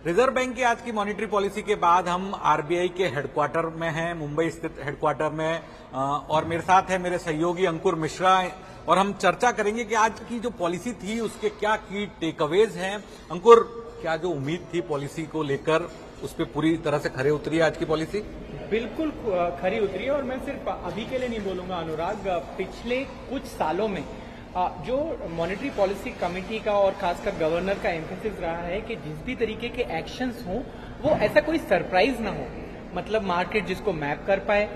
Reserve bank की आज की मॉनेटरी पॉलिसी के बाद हम आरबीआई के हेडक्वार्टर में हैं, मुंबई स्थित हेडक्वार्टर में, और मेरे साथ है मेरे सहयोगी अंकुर मिश्रा, और हम चर्चा करेंगे कि आज की जो पॉलिसी थी उसके क्या की टेकअवेज हैं। अंकुर, क्या जो उम्मीद थी पॉलिसी को लेकर उस पर पूरी तरह से खरे उतरी है आज की पॉलिसी? बिल्कुल खरी उतरी है, और मैं सिर्फ अभी के लिए नहीं बोलूंगा अनुराग, पिछले कुछ सालों में जो मॉनेटरी पॉलिसी कमेटी का और खासकर गवर्नर का एम्फेसिस रहा है कि जिस भी तरीके के एक्शंस हों वो ऐसा कोई सरप्राइज ना हो, मतलब मार्केट जिसको मैप कर पाए,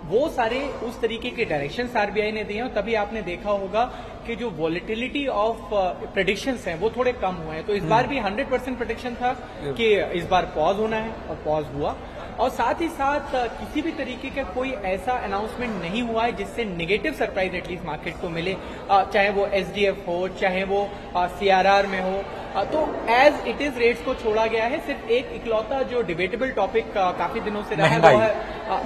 वो सारे उस तरीके के डायरेक्शंस आरबीआई ने दिए हैं। तभी आपने देखा होगा कि जो वॉलेटिलिटी ऑफ प्रेडिक्शंस हैं वो थोड़े कम हुए हैं। तो इस बार भी 100% प्रेडिक्शन था कि इस बार पॉज होना है, और पॉज हुआ। और साथ ही साथ किसी भी तरीके का कोई ऐसा अनाउंसमेंट नहीं हुआ है जिससे नेगेटिव सरप्राइज एटलीस्ट मार्केट को मिले, चाहे वो एसडीएफ हो, चाहे वो सीआरआर में हो। तो एज इट इज रेट्स को छोड़ा गया है। सिर्फ एक इकलौता जो डिबेटेबल टॉपिक काफी दिनों से रहा है वो है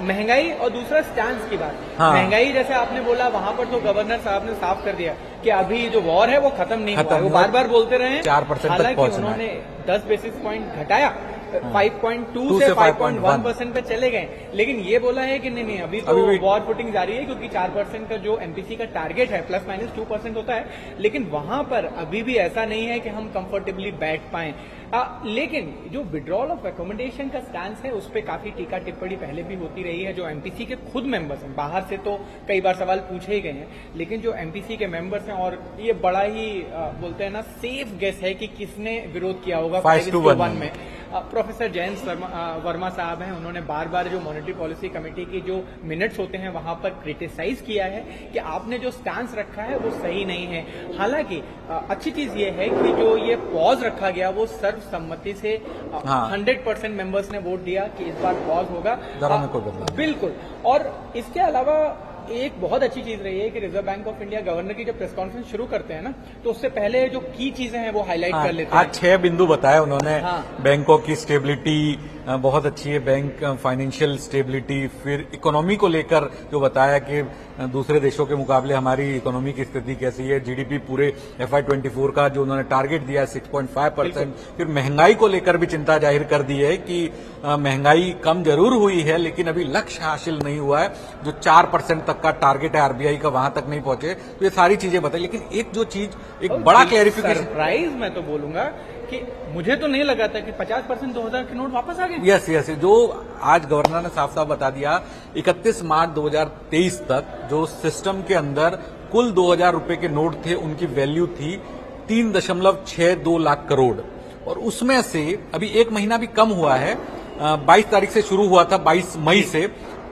महंगाई, और दूसरा स्टैंड की बात। हाँ। महंगाई जैसे आपने बोला, वहां पर तो गवर्नर साहब ने साफ कर दिया कि अभी जो वॉर है वो खत्म नहीं हुआ है। वो बार बार बोलते रहे 4% हालांकि उन्होंने 10 बेसिस पॉइंट घटाया, 5.2 से 5.1% पे चले गए, लेकिन ये बोला है कि नहीं अभी तो वॉर फुटिंग जारी है, क्योंकि 4% का जो एमपीसी का टारगेट है प्लस माइनस 2% होता है, लेकिन वहां पर अभी भी ऐसा नहीं है कि हम कंफर्टेबली बैठ पाए। लेकिन जो विड्रॉल ऑफ एकोमोडेशन का स्टैंस है उस पर काफी टीका टिप्पणी पहले भी होती रही है। जो एमपीसी के खुद मेंबर्स हैं, बाहर से तो कई बार सवाल पूछे ही गए हैं, लेकिन जो एमपीसी के मेंबर्स हैं, और ये बड़ा ही बोलते हैं ना सेफ गेस है कि किसने विरोध किया होगा 5-1 में। प्रोफेसर जयंत वर्मा साहब हैं, उन्होंने बार बार जो मॉनेटरी पॉलिसी कमेटी की जो मिनट्स होते हैं वहां पर क्रिटिसाइज किया है कि आपने जो स्टैंस रखा है वो सही नहीं है। हालांकि अच्छी चीज ये है कि जो ये पॉज रखा गया वो सर्वसम्मति से 100% मेंबर्स ने वोट दिया कि इस बार पॉज होगा। बिल्कुल। और इसके अलावा एक बहुत अच्छी चीज रही है कि reserve bank of India governor की जब प्रेस कॉन्फ्रेंस शुरू करते हैं ना, तो उससे पहले जो की चीजें हैं वो हाईलाइट कर लेते हैं। आज 6 बिंदु बताए उन्होंने। बैंकों की स्टेबिलिटी बहुत अच्छी है, बैंक फाइनेंशियल स्टेबिलिटी, फिर इकोनॉमी को लेकर जो बताया कि दूसरे देशों के मुकाबले हमारी इकोनॉमी की स्थिति कैसी है, जीडीपी पूरे FY24 का जो उन्होंने टारगेट दिया है 6.5%। फिर महंगाई को लेकर भी चिंता जाहिर कर दी है कि महंगाई कम जरूर हुई है लेकिन अभी लक्ष्य हासिल नहीं हुआ है, जो 4% तक का टारगेट है आरबीआई का वहां तक नहीं पहुंचे। तो ये सारी चीजें बताई, लेकिन एक जो चीज एक बड़ा क्लैरिफिकेशन, सरप्राइज मैं तो बोलूंगा कि मुझे तो नहीं लगा था कि 50% 2000 के नोट वापस आ गए। यस, जो आज गवर्नर ने साफ साफ बता दिया, 31 मार्च 2023 तक जो सिस्टम के अंदर कुल 2000 रुपए के नोट थे उनकी वैल्यू थी 3.62 लाख करोड़, और उसमें से अभी एक महीना भी कम हुआ है, 22 तारीख से शुरू हुआ था, 22 मई से,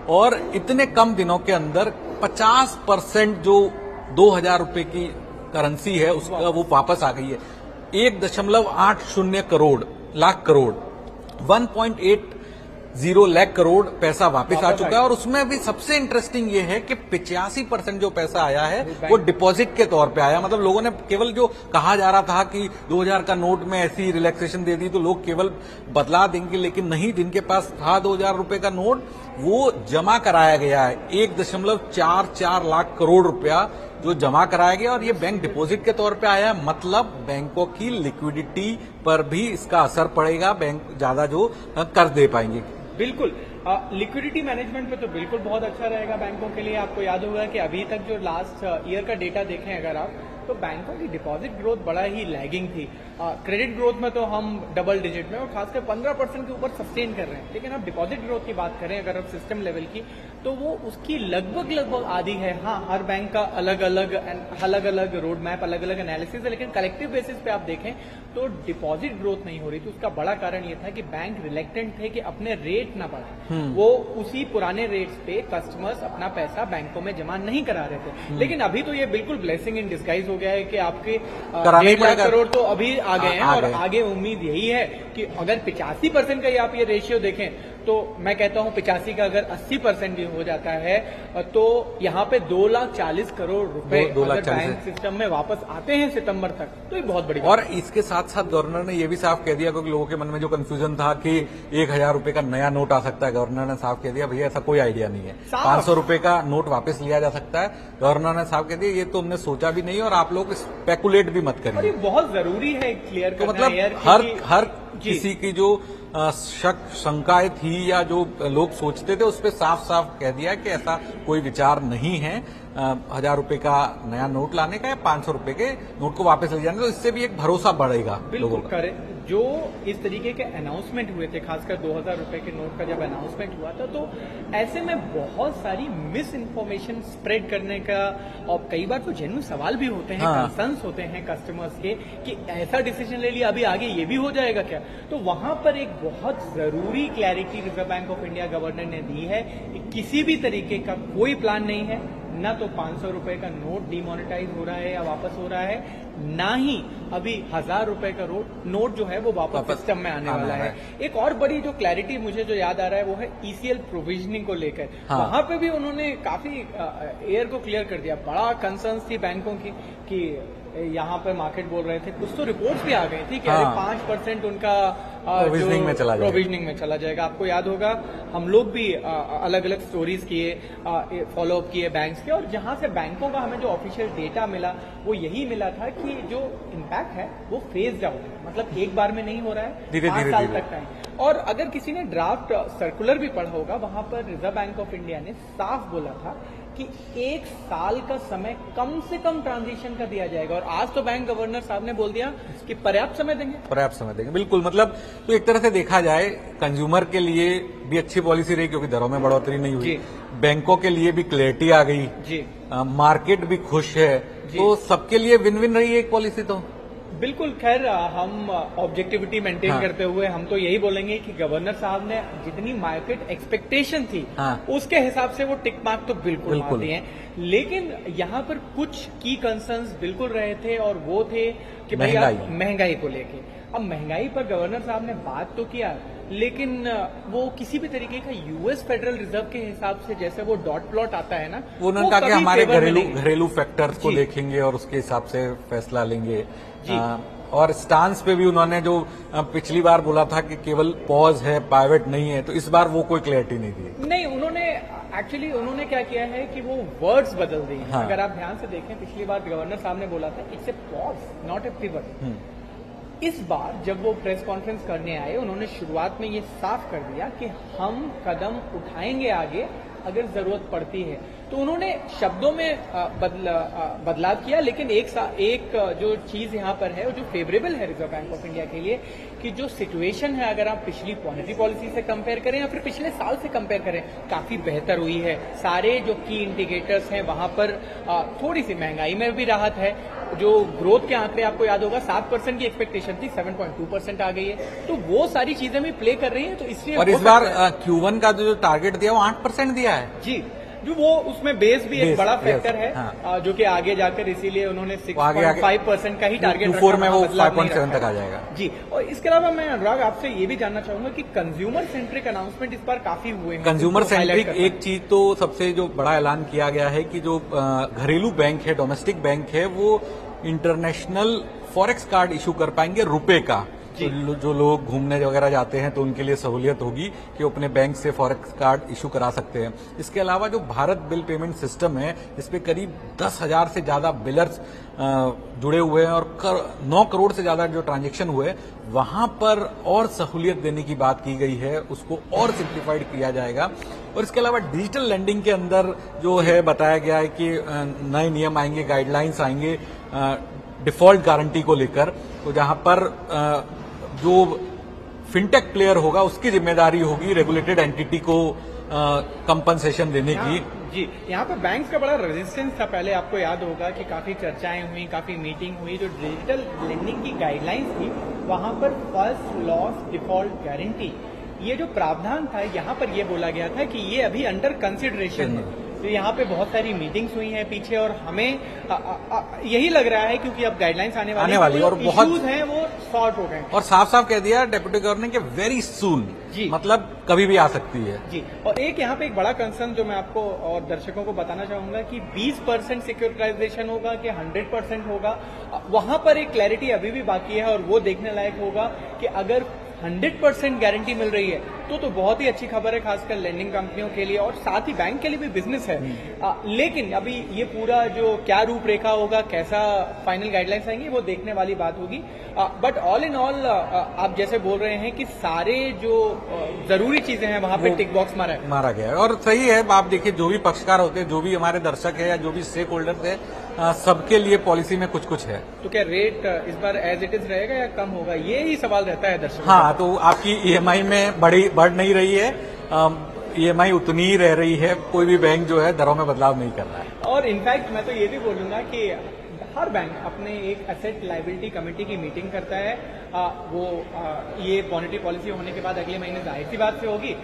और इतने कम दिनों के अंदर 50% जो 2000 रुपए की करेंसी है उसका वो वापस आ गई है। 1.80 लाख करोड़ 1.80 लाख करोड़ पैसा वापस आ चुका है। और उसमें भी सबसे इंटरेस्टिंग ये है कि 85% जो पैसा आया है वो डिपॉजिट के तौर पे आया। मतलब लोगों ने केवल, जो कहा जा रहा था कि 2000 का नोट में ऐसी रिलैक्सेशन दे दी तो लोग केवल बदला देंगे, लेकिन नहीं, जिनके पास था 2000 रुपए का नोट वो जमा कराया गया है। 1.44 लाख करोड़ रुपया जो जमा कराया गया, और ये बैंक डिपॉजिट के तौर पे आया है। मतलब बैंकों की लिक्विडिटी पर भी इसका असर पड़ेगा, बैंक ज्यादा जो कर दे पाएंगे। बिल्कुल, लिक्विडिटी मैनेजमेंट पे तो बिल्कुल बहुत अच्छा रहेगा बैंकों के लिए। आपको याद होगा कि अभी तक जो लास्ट ईयर का डेटा देखें अगर आप, तो बैंकों की डिपॉजिट ग्रोथ बड़ा ही लैगिंग थी। क्रेडिट ग्रोथ में तो हम डबल डिजिट में, और खासकर 15% के ऊपर सस्टेन कर रहे हैं, लेकिन अब डिपॉजिट ग्रोथ की बात करें अगर आप सिस्टम लेवल की, तो वो उसकी लगभग आधी है। हाँ, हर बैंक का अलग अलग रोड मैप, अलग अलग एनालिसिस है, लेकिन कलेक्टिव बेसिस पे आप देखें तो डिपॉजिट ग्रोथ नहीं हो रही थी। उसका बड़ा कारण ये था कि बैंक रिलेक्टेंट थे कि अपने रेट ना बढ़ाएं, वो उसी पुराने रेट्स पे कस्टमर्स अपना पैसा बैंकों में जमा नहीं करा रहे थे। लेकिन अभी तो ये बिल्कुल ब्लेसिंग इन डिस्गाइज हो गया है कि आपके 1.5 लाख करोड़ तो अभी आ गए हैं, और आगे उम्मीद यही है कि अगर 85% का आप ये रेशियो देखें तो मैं कहता हूं 85 का अगर 80% भी हो जाता है तो यहाँ पे 2,40,000 करोड़ रुपए अगर बैंक सिस्टम में वापस आते हैं सितंबर तक तो ये बहुत बड़ी और इसके साथ साथ गवर्नर ने यह भी साफ कह दिया, क्योंकि लोगों के मन में जो कंफ्यूजन था कि 1,000 रुपए का नया नोट आ सकता है, गवर्नर ने साफ कह दिया भैया ऐसा कोई आइडिया नहीं है। 500 रुपए का नोट वापस लिया जा सकता है। गवर्नर ने साफ कह दिया ये तो हमने सोचा भी नहीं और आप लोग स्पेकुलेट भी मत करिए। और ये बहुत जरूरी है क्लियर करना। तो मतलब हर किसी की जो शक शंकाएं थी या जो लोग सोचते थे उस पर साफ साफ कह दिया कि ऐसा कोई विचार नहीं है 1,000 रुपए का नया नोट लाने का या 500 रुपए के नोट को वापस ले जाने, तो इससे भी एक भरोसा बढ़ेगा लोगों का। जो इस तरीके के अनाउंसमेंट हुए थे, खासकर 2,000 रुपए के नोट का जब अनाउंसमेंट हुआ था, तो ऐसे में बहुत सारी मिस इन्फॉर्मेशन स्प्रेड करने का और कई बार तो जेन्युइन सवाल भी होते हैं, कंसर्न्स होते हैं कस्टमर्स के कि ऐसा डिसीजन ले लिया अभी आगे ये भी हो जाएगा क्या। तो वहां पर एक बहुत जरूरी clarity reserve bank of India governor ने दी है कि किसी भी तरीके का कोई प्लान नहीं है, न तो 500 रुपए का नोट डिमोनेटाइज हो रहा है या वापस हो रहा है, ना ही अभी 1,000 रुपए का नोट जो है वो वापस सिस्टम में आने वाला है। एक और बड़ी जो क्लैरिटी मुझे जो याद आ रहा है वो है ईसीएल प्रोविजनिंग को लेकर। वहां पे भी उन्होंने काफी एयर को क्लियर कर दिया। बड़ा कंसर्न्स थी बैंकों की कि यहाँ पर मार्केट बोल रहे थे, कुछ तो रिपोर्ट्स भी आ गई थी कि 5% उनका प्रोविजनिंग में चला जाएगा। आपको याद होगा हम लोग भी अलग अलग स्टोरीज किए, फॉलोअप किए बैंक्स के, और जहां से बैंकों का हमें जो ऑफिशियल डेटा मिला वो यही मिला था कि जो इम्पैक्ट है वो फेज्ड आउट है, मतलब एक बार में नहीं हो रहा है, 5 साल तक का है। और अगर किसी ने ड्राफ्ट सर्कुलर भी पढ़ा होगा, वहां पर रिजर्व बैंक ऑफ इंडिया ने साफ बोला था कि 1 साल का समय कम से कम ट्रांजिशन का दिया जाएगा। और आज तो बैंक गवर्नर साहब ने बोल दिया कि पर्याप्त समय देंगे। बिल्कुल, मतलब तो एक तरह से देखा जाए कंज्यूमर के लिए भी अच्छी पॉलिसी रही क्योंकि दरों में बढ़ोतरी नहीं हुई, बैंकों के लिए भी क्लैरिटी आ गई जी, मार्केट भी खुश है, तो सबके लिए विन विन रही है एक पॉलिसी। तो बिल्कुल, खैर हम ऑब्जेक्टिविटी मेंटेन करते हुए हम तो यही बोलेंगे कि गवर्नर साहब ने जितनी मार्केट एक्सपेक्टेशन थी उसके हिसाब से वो टिक मार्क तो बिल्कुल मार दिए हैं, लेकिन यहाँ पर कुछ की कंसर्न्स बिल्कुल रहे थे और वो थे कि भैया महंगाई को लेके। अब महंगाई पर गवर्नर साहब ने बात तो किया, लेकिन वो किसी भी तरीके का यूएस फेडरल रिजर्व के हिसाब से जैसे वो डॉट प्लॉट आता है ना, वो उन्होंने कहा कि हमारे घरेलू फैक्टर्स को देखेंगे और उसके हिसाब से फैसला लेंगे। और स्टांस पे भी उन्होंने जो पिछली बार बोला था कि केवल पॉज है, पाइवट नहीं है, तो इस बार वो कोई क्लैरिटी नहीं दी। नहीं, उन्होंने क्या किया है कि वो वर्ड्स बदल दिए। अगर आप ध्यान से देखें, पिछली बार गवर्नर साहब ने बोला था it's a pause not a pivot. इस बार जब वो प्रेस कॉन्फ्रेंस करने आए, उन्होंने शुरुआत में ये साफ कर दिया कि हम कदम उठाएंगे आगे अगर जरूरत पड़ती है। तो उन्होंने शब्दों में बदलाव किया, लेकिन एक जो चीज यहाँ पर है, जो फेवरेबल है रिजर्व बैंक ऑफ इंडिया के लिए, कि जो सिचुएशन है अगर आप पिछली मॉनेटरी पॉलिसी से कंपेयर करें या फिर पिछले साल से कंपेयर करें, काफी बेहतर हुई है। सारे जो की इंडिकेटर्स हैं वहां पर थोड़ी सी महंगाई में भी राहत है। जो ग्रोथ के आंकड़े आपको याद होगा 7% की एक्सपेक्टेशन थी, 7.2% आ गई है। तो वो सारी चीजें भी प्ले कर रही हैं, तो इसलिए और इस बार Q1 का जो टारगेट दिया वो 8% दिया है जी, जो वो उसमें बेस भी एक बड़ा फैक्टर है जो कि आगे जाकर इसीलिए उन्होंने 6.5% का ही टारगेट रखा। Q4 में वो 5.7 तक आ जाएगा जी। और इसके अलावा मैं अनुराग आपसे ये भी जानना चाहूंगा कि कंज्यूमर सेंट्रिक अनाउंसमेंट इस बार काफी हुए हैं। कंज्यूमर सेंट्रिक एक चीज तो सबसे जो बड़ा ऐलान किया गया है कि जो घरेलू बैंक है, डोमेस्टिक बैंक है, वो इंटरनेशनल फॉरेक्स कार्ड इशू कर पाएंगे रुपए का। तो जो लोग घूमने वगैरह जाते हैं तो उनके लिए सहूलियत होगी कि वो अपने बैंक से फॉरेक्स कार्ड इशू करा सकते हैं। इसके अलावा जो भारत बिल पेमेंट सिस्टम है, इस पे करीब 10,000 से ज्यादा बिलर्स जुड़े हुए हैं और 9 करोड़ से ज्यादा जो ट्रांजैक्शन हुए, वहां पर और सहूलियत देने की बात की गई है, उसको और सिंप्लीफाइड किया जाएगा। और इसके अलावा डिजिटल लेंडिंग के अंदर जो है बताया गया है कि नए नियम आएंगे, गाइडलाइंस आएंगे डिफॉल्ट गारंटी को लेकर, तो जहां पर जो फिनटेक प्लेयर होगा उसकी जिम्मेदारी होगी रेगुलेटेड एंटिटी को कंपनसेशन देने की। जी, यहाँ पर बैंक्स का बड़ा रेजिस्टेंस था पहले, आपको याद होगा कि काफी चर्चाएं हुई, काफी मीटिंग हुई। जो डिजिटल लेंडिंग की गाइडलाइंस थी वहां पर फर्स्ट लॉस डिफॉल्ट गारंटी, ये जो प्रावधान था यहाँ पर ये बोला गया था कि ये अभी अंडर कंसिडरेशन है। तो यहाँ पे बहुत सारी मीटिंग्स हुई हैं पीछे, और हमें यही लग रहा है क्योंकि अब गाइडलाइंस आने वाली और बहुत इश्यूज हैं वो सॉर्ट हो गए हैं। और साफ साफ कह दिया डेप्यूटी गवर्नर के वेरी सून, जी, मतलब कभी भी आ सकती है जी। और एक यहाँ पे एक बड़ा कंसर्न जो मैं आपको और दर्शकों को बताना चाहूंगा कि 20% सिक्योरिटाइजेशन होगा कि 100% होगा, वहां पर एक क्लैरिटी अभी भी बाकी है, और वो देखने लायक होगा कि अगर 100% गारंटी मिल रही है तो बहुत ही अच्छी खबर है, खासकर लेंडिंग कंपनियों के लिए, और साथ ही बैंक के लिए भी बिजनेस है। लेकिन अभी ये पूरा जो क्या रूपरेखा होगा, कैसा फाइनल गाइडलाइंस आएंगी, वो देखने वाली बात होगी। बट ऑल इन ऑल आप जैसे बोल रहे हैं कि सारे जो जरूरी चीजें हैं वहां पे टिक बॉक्स मारा गया है, और सही है। आप देखिए, जो भी पक्षकार होते हैं, जो भी हमारे दर्शक है या जो भी स्टेक होल्डर्स है, सबके लिए पॉलिसी में कुछ कुछ है। तो क्या रेट इस बार एज इट इज रहेगा या कम होगा, ये ही सवाल रहता है दर्शकों। हाँ, तो आपकी ईएमआई में बढ़ नहीं रही है, ईएमआई उतनी ही रह रही है, कोई भी बैंक जो है दरों में बदलाव नहीं कर रहा है। और इनफैक्ट मैं तो ये भी बोलूंगा कि हर बैंक अपने एक एसेट लायबिलिटी कमेटी की मीटिंग करता है, ये मॉनेटरी पॉलिसी होने के बाद अगले महीने जाहिर सी बात से होगी,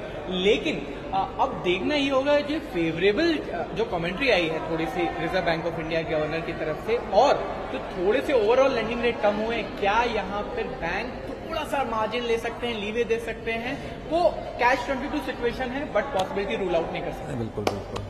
लेकिन अब देखना ही होगा जो फेवरेबल जो कमेंट्री आई है थोड़ी सी reserve bank of India governor की तरफ से, और जो थोड़े से ओवरऑल लेंडिंग रेट कम हुए, क्या यहाँ पर बैंक थोड़ा सा मार्जिन ले सकते हैं, लीवे दे सकते हैं, वो कैश 22 सिचुएशन है, बट पॉसिबिलिटी रूल आउट नहीं कर सकते। बिल्कुल बिल्कुल।